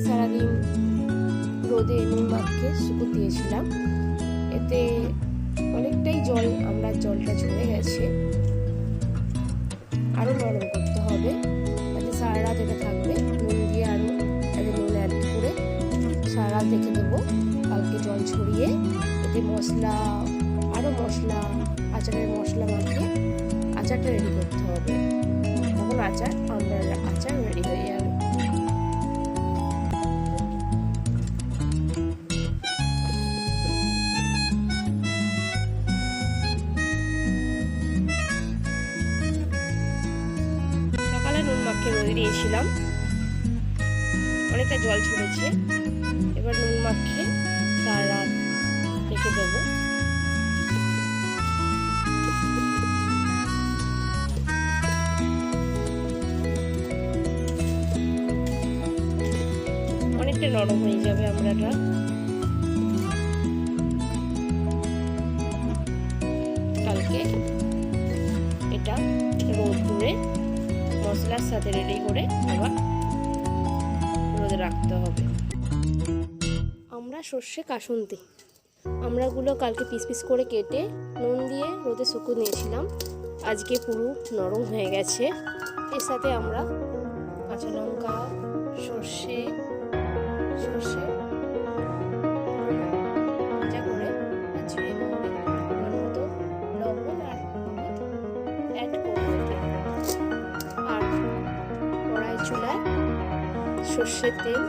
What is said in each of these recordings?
সারাদিন রোদে নুন মাখকে শুকো দিয়েছিলাম, এতে অনেকটাই জলটা ঝরে গেছে। আরও নরম করতে হবে, যাতে সারা রাত এটা থাকবে। নুন দিয়ে আরও নুন অ্যাড করে সারা রাত রেখে দেবো। কালকে জল ছড়িয়ে এতে মশলা আচারের মশলা মাখিয়ে আচারটা রেডি করতে হবে। তখন আমরার আচার রেডি হয়ে যাবে। সকালে নুন মাখিয়ে রোদে দিয়েছিলাম, অনেকটা জল ছড়েছে। এবার নুন মাখিয়ে সারা রাত রেখে দেবো। অনেকটা নরম হয়ে যাবে আমড়াটা। কালকে এটা রোদ্দুরে মশলার সাথে রেডি করে আবার রোদে রাখতে হবে। আমরা সর্ষে কাসুন্দি আমড়াগুলো কালকে পিস পিস করে কেটে নুন দিয়ে রোদে শুকো নিয়েছিলাম। আজকে পুরো নরম হয়ে গেছে। এর সাথে আমরা কাঁচা লঙ্কা, সর্ষে ভাজা করে জিরে মতো লবণ আর হলুদ অ্যাড করবো। আর কড়াই চুলায় সর্ষের তেল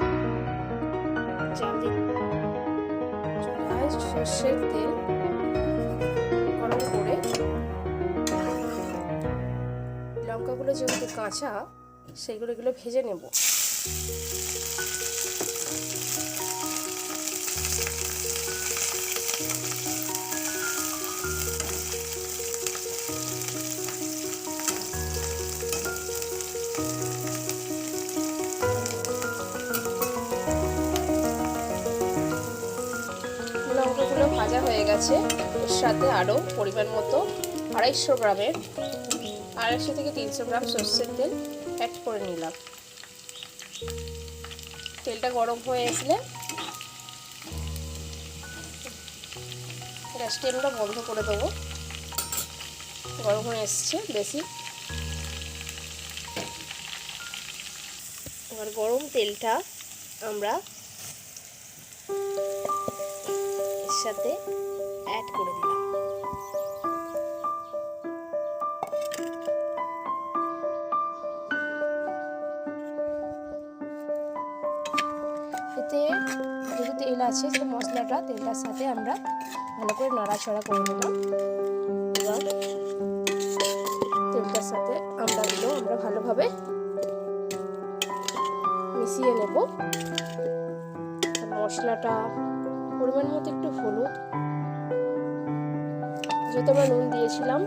গরম করে লঙ্কাগুলো যেগুলো কাঁচা সেগুলো ভেজে নেব। লঙ্কাগুলো ভাজা হয়ে গেছে। এর সাথে আরও পরিমাণ মতো 250 থেকে 300 গ্রাম সর্ষের তেল অ্যাড করে নিলাম। তেলটা গরম হয়ে আসলে গ্যাসটি আমরা বন্ধ করে দেবো। গরম হয়ে এসছে বেশি। এবার গরম তেলটা আমরা এর সাথে অ্যাড করে দিলাম। এতে যেহেতু তেল আছে, তো মশলাটা তেলটার সাথে আমরা ভালো করে নাড়াচাড়া করে নেব। এবার তেলটার সাথে আমরা ভালোভাবে মিশিয়ে নেব। মশলাটা পরিমাণ মতো একটু হলুদ, যেহেতু আমরা নুন দিয়েছিলাম,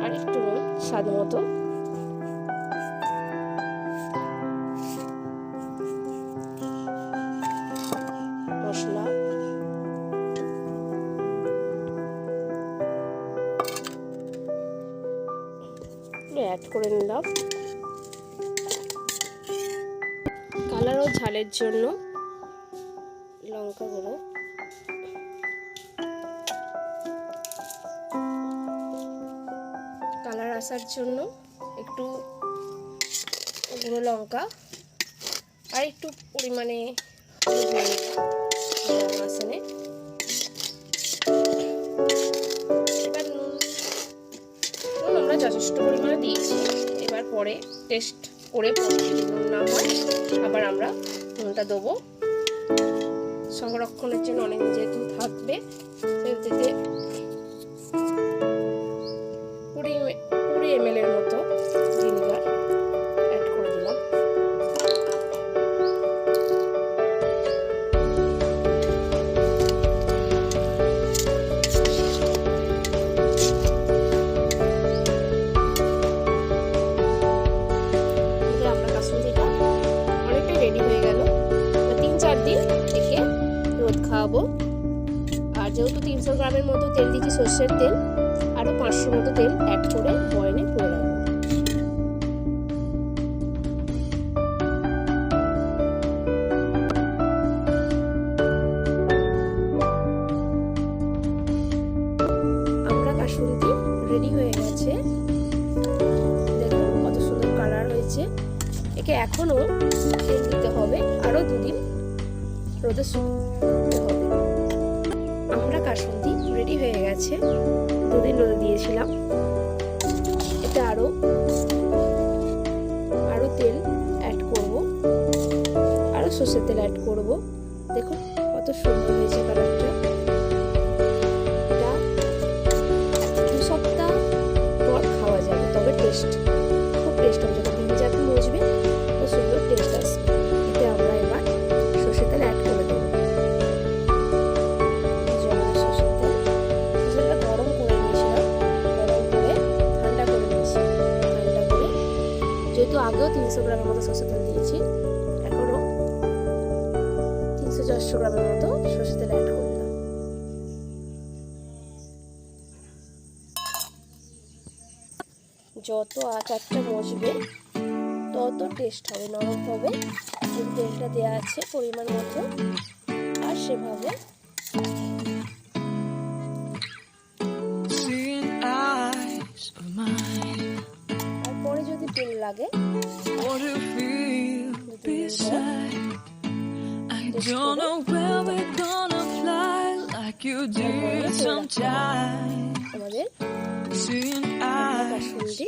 আর একটু নুন স্বাদ মতো। মশলা অ্যাড করে নিলাম। কালার ও ঝালের জন্য লঙ্কা গুঁড়ো, কালার আসার জন্য একটু গুঁড়ো লঙ্কা, আর একটু পরিমাণে আসনে। এবার নুন আমরা যথেষ্ট পরিমাণে দিয়েছি। এবার পরে টেস্ট করে যদি নুন না হয় আবার আমরা নুনটা দেবো। সংরক্ষণের জন্য অনেকদিন যেহেতু থাকবে, সেহেতু 20 ml এর মতো ভিনেগার অ্যাড করে দিলাম। আমরা কাসুন্দিটা অনেকটাই রেডি হয়ে গেল। 3-4 দিন থেকে রোদ খাওয়াবো। আর যেহেতু 300 গ্রামের মতো তেল দিচ্ছি সর্ষের তেল, আরও 500 মতো তেল অ্যাড করে বয়নে পুরে রাখবো। কাসুন্দি রেডি হয়ে গেছে। দেখুন কত সুন্দর কালার হয়েছে। একে এখনো তেল দিতে হবে, আরো 2 দিন রোদে শুকতে হবে। আমরা কাসুন্দি রেডি হয়ে গেছে, 2 দিন রোদে দিয়েছিলাম। এতে আরো তেল অ্যাড করব, আরো সরষের তেল অ্যাড করব। দেখুন কত সুন্দর হয়েছে কালারটা। এটা 2 সপ্তাহ পর খাওয়া যাবে, তবে খুব টেস্ট হবে। যখন ভিজাতে মুছবে খুব সুন্দর টেস্ট আসবে। এতে আমরা এবার সরষের তেল অ্যাড করে দেবো। সরষের তেলটা গরম করে নিয়েছিলাম, গরম করে ঠান্ডা করে নিয়েছি। ঠান্ডা করে, যেহেতু আগেও 300 গ্রামের মতো সরষের তেল দিয়েছি, এখনো 300-400 গ্রামের মতো সরষের তেল অ্যাড করলাম। যত আচারটা মজবে তত টেস্ট হবে, নরম হবে। তেলটা দেওয়া আছে পরিমাণ মতো, আর সেভাবে আর পরে যদি তেল লাগে আমাদের কাসুন্দি